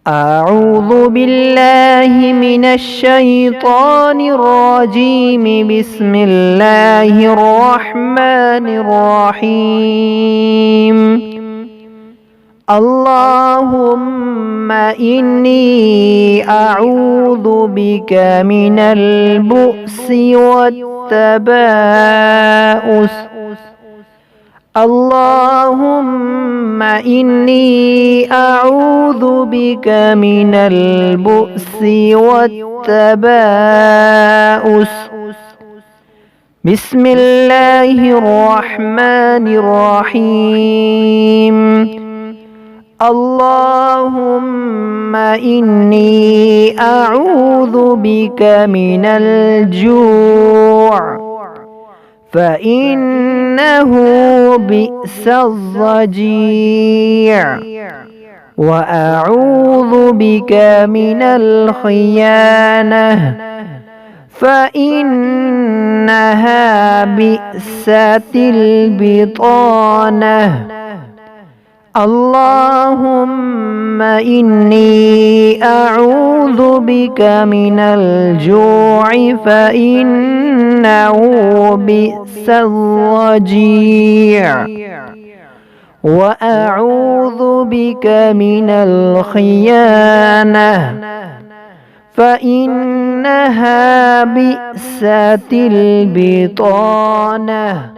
أعوذ بالله من الشيطان الرجيم. بسم الله الرحمن الرحيم. اللهم إني أعوذ بك من البؤس والتباؤس. اللهم إني أعوذ بك من البؤس والتباؤس. بسم الله الرحمن الرحيم. اللهم إني أعوذ بك من الجوع فإنه بئس الضجيع، وأعوذ بك من الخيانة فإنها بئست البطانة. اللهم إني أعوذ بك من الجوع فإنه بئس الضجيع، وأعوذ بك من الخيانة فإنها بئست البطانة.